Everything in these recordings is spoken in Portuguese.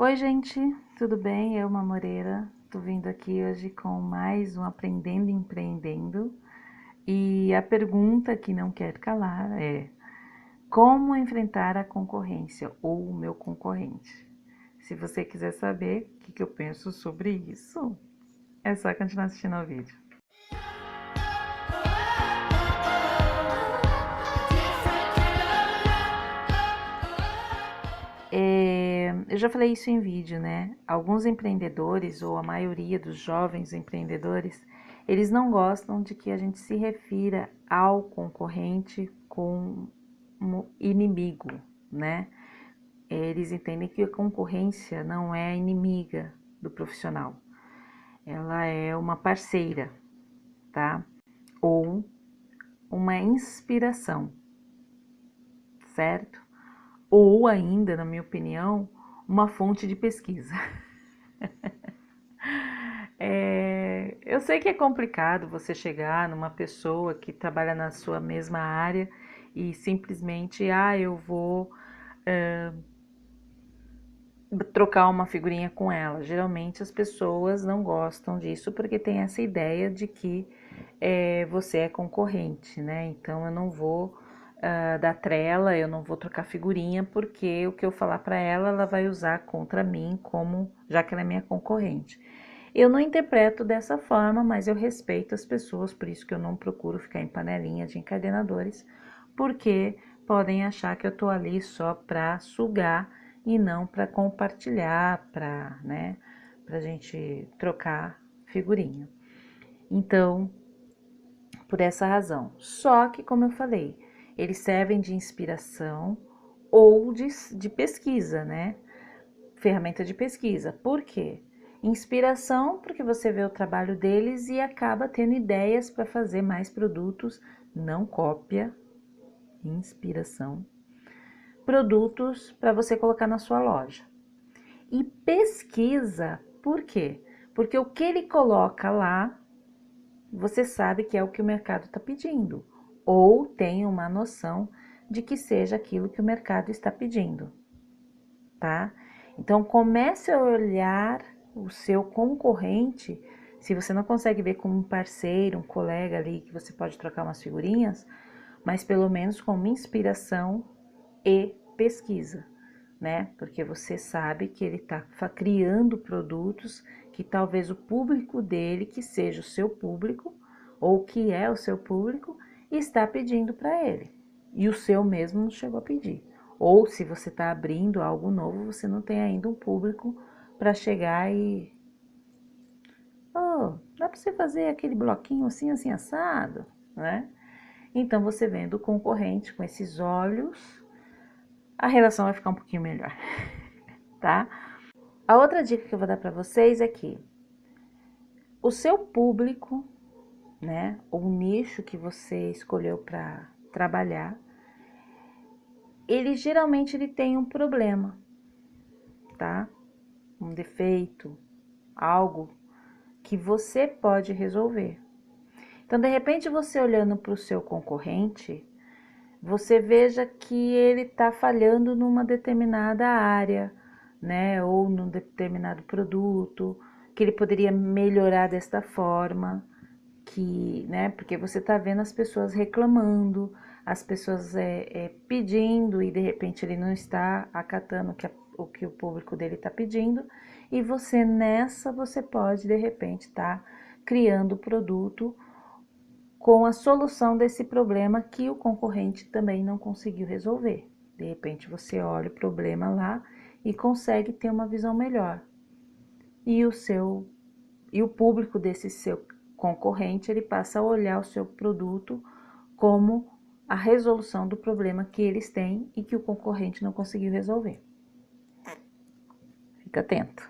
Oi, gente, tudo bem? Eu, Moreira, tô vindo aqui hoje com mais um Aprendendo e Empreendendo. E a pergunta que não quer calar é: como enfrentar a concorrência ou o meu concorrente? Se você quiser saber o que eu penso sobre isso, é só continuar assistindo ao vídeo. Eu já falei isso em vídeo, né? Alguns empreendedores, ou a maioria dos jovens empreendedores, eles não gostam de que a gente se refira ao concorrente como inimigo, né? Eles entendem que a concorrência não é inimiga do profissional, ela é uma parceira, tá? Ou uma inspiração, certo? Ou ainda, na minha opinião, uma fonte de pesquisa. Eu sei que é complicado você chegar numa pessoa que trabalha na sua mesma área e simplesmente, eu vou trocar uma figurinha com ela. Geralmente as pessoas não gostam disso porque tem essa ideia de que você é concorrente, né? Então eu não vou dar trela, eu não vou trocar figurinha porque o que eu falar para ela, ela vai usar contra mim, como já que ela é minha concorrente. Eu não interpreto dessa forma, mas eu respeito as pessoas, por isso que eu não procuro ficar em panelinha de encadenadores, porque podem achar que eu tô ali só para sugar e não para compartilhar, pra gente trocar figurinha. Então, por essa razão. Só que, como eu falei, eles servem de inspiração ou de pesquisa, né? Ferramenta de pesquisa. Por quê? Inspiração, porque você vê o trabalho deles e acaba tendo ideias para fazer mais produtos, não cópia, inspiração. Produtos para você colocar na sua loja. E pesquisa, por quê? Porque o que ele coloca lá, você sabe que é o que o mercado está pedindo, ou tem uma noção de que seja aquilo que o mercado está pedindo, tá? Então comece a olhar o seu concorrente, se você não consegue ver como um parceiro, um colega ali que você pode trocar umas figurinhas, mas pelo menos como inspiração e pesquisa, né? Porque você sabe que ele está criando produtos que talvez o público dele, que seja o seu público, ou que é o seu público, está pedindo para ele. E o seu mesmo não chegou a pedir. Ou se você está abrindo algo novo, você não tem ainda um público para chegar e... dá para você fazer aquele bloquinho assim, assim, assado, né? Então, você vendo o concorrente com esses olhos, a relação vai ficar um pouquinho melhor, tá? A outra dica que eu vou dar para vocês é que o seu público, né, ou o nicho que você escolheu para trabalhar, ele tem um problema, tá? Um defeito, algo que você pode resolver. Então, de repente, você olhando para o seu concorrente, você veja que ele está falhando numa determinada área, né? Ou num determinado produto, que ele poderia melhorar desta forma, que, né? Porque você está vendo as pessoas reclamando, as pessoas pedindo e de repente ele não está acatando o que o público dele está pedindo, e você pode de repente estar criando o produto com a solução desse problema que o concorrente também não conseguiu resolver. De repente você olha o problema lá e consegue ter uma visão melhor. E o público desse seu concorrente, ele passa a olhar o seu produto como a resolução do problema que eles têm e que o concorrente não conseguiu resolver. Fica atento.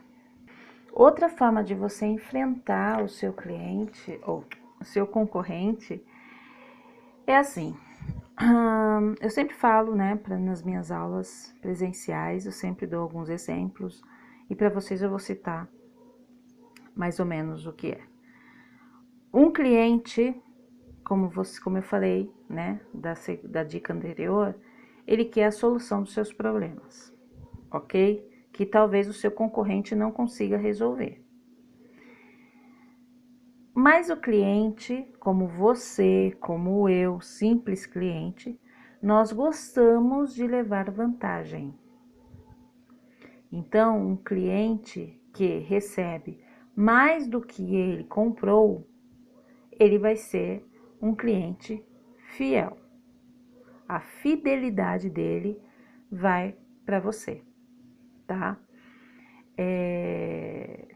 Outra forma de você enfrentar o seu cliente ou o seu concorrente é assim. Eu sempre falo, né, nas minhas aulas presenciais, eu sempre dou alguns exemplos e para vocês eu vou citar mais ou menos o que é. Um cliente, como eu falei, né, da dica anterior, ele quer a solução dos seus problemas, ok? que talvez o seu concorrente não consiga resolver. Mas o cliente, como você, como eu, simples cliente, nós gostamos de levar vantagem. Então, um cliente que recebe mais do que ele comprou, ele vai ser um cliente fiel. A fidelidade dele vai para você, tá?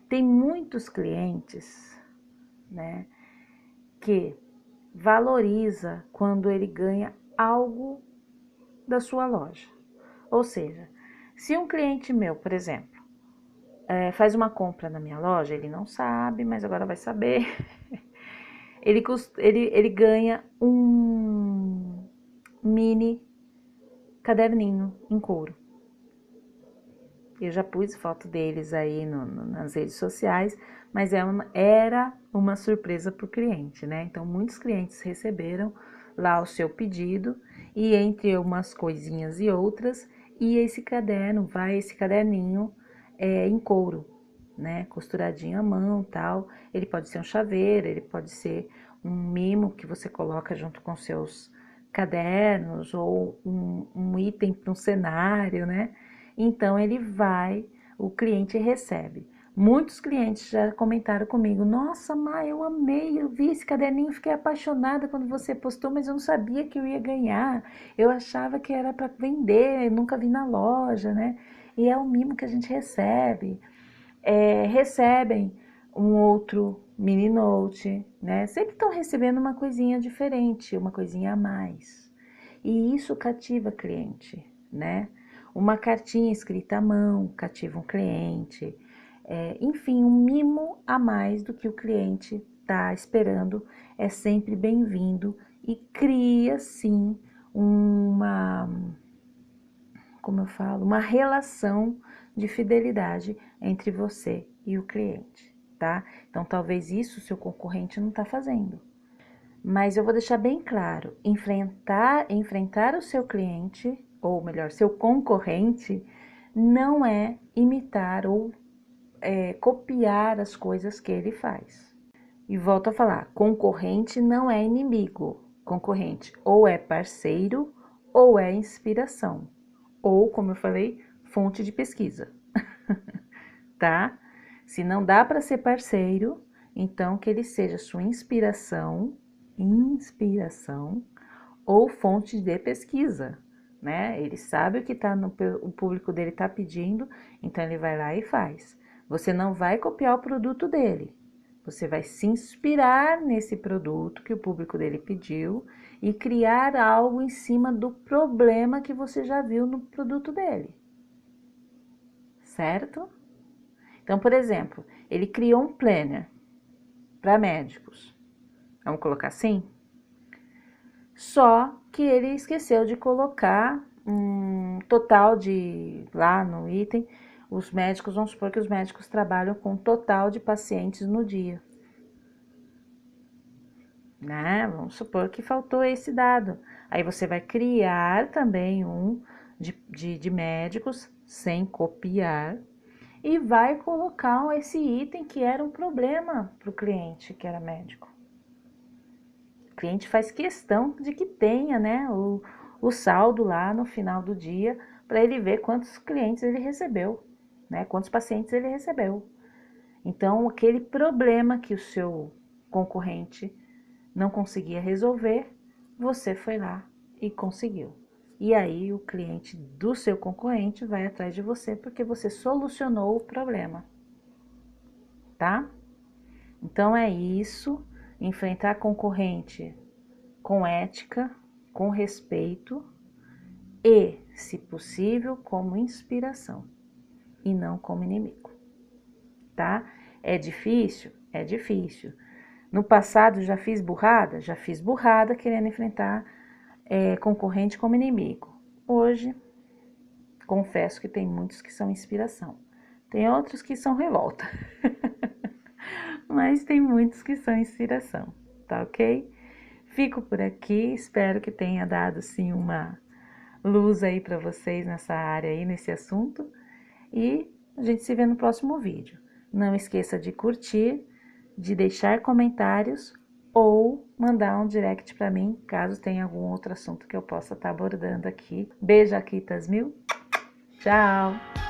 Tem muitos clientes, né, que valoriza quando ele ganha algo da sua loja. Ou seja, se um cliente meu, por exemplo, faz uma compra na minha loja, ele não sabe, mas agora vai saber. Ele ganha um mini caderninho em couro. Eu já pus foto deles aí nas redes sociais, mas era uma surpresa para o cliente, né? Então, muitos clientes receberam lá o seu pedido e entre umas coisinhas e outras, e esse caderninho em couro, né? Costuradinho à mão, tal. Ele pode ser um chaveiro, ele pode ser um mimo que você coloca junto com seus cadernos ou um item para um cenário, né? Então o cliente recebe. Muitos clientes já comentaram comigo: nossa, Má, eu amei, eu vi esse caderninho, fiquei apaixonada quando você postou, mas eu não sabia que eu ia ganhar. Eu achava que era para vender, eu nunca vi na loja, né? E é o mimo que a gente recebe. Recebem um outro mini note, né? Sempre estão recebendo uma coisinha diferente, uma coisinha a mais. E isso cativa cliente, né? Uma cartinha escrita à mão cativa um cliente. Enfim, um mimo a mais do que o cliente está esperando é sempre bem-vindo e cria, sim, uma relação de fidelidade entre você e o cliente, tá? Então, talvez isso o seu concorrente não está fazendo. Mas eu vou deixar bem claro, enfrentar o seu cliente, ou melhor, seu concorrente, não é imitar ou copiar as coisas que ele faz. E volto a falar, concorrente não é inimigo. Concorrente ou é parceiro ou é inspiração. Ou, como eu falei, fonte de pesquisa, tá? Se não dá para ser parceiro, então que ele seja sua inspiração ou fonte de pesquisa, né? Ele sabe o que o público dele está pedindo, então ele vai lá e faz. Você não vai copiar o produto dele, você vai se inspirar nesse produto que o público dele pediu e criar algo em cima do problema que você já viu no produto dele, certo? Então, por exemplo, ele criou um planner para médicos, vamos colocar assim? Só que ele esqueceu de colocar um total lá no item, vamos supor que os médicos trabalham com um total de pacientes no dia, né? Vamos supor que faltou esse dado. Aí você vai criar também um de médicos, sem copiar, e vai colocar esse item que era um problema para o cliente, que era médico. O cliente faz questão de que tenha, né, o saldo lá no final do dia para ele ver quantos clientes ele recebeu, né, quantos pacientes ele recebeu. Então, aquele problema que o seu concorrente não conseguia resolver, você foi lá e conseguiu. E aí o cliente do seu concorrente vai atrás de você porque você solucionou o problema, tá? Então é isso, enfrentar concorrente com ética, com respeito e, se possível, como inspiração e não como inimigo, tá? É difícil? É difícil. No passado já fiz burrada querendo enfrentar concorrente como inimigo. Hoje, confesso que tem muitos que são inspiração. Tem outros que são revolta. Mas tem muitos que são inspiração, tá ok? Fico por aqui, espero que tenha dado sim uma luz aí para vocês nessa área aí, nesse assunto. E A gente se vê no próximo vídeo. Não esqueça de curtir, de deixar comentários ou mandar um direct para mim, caso tenha algum outro assunto que eu possa estar abordando aqui. Beijo, Akitas mil. Tchau!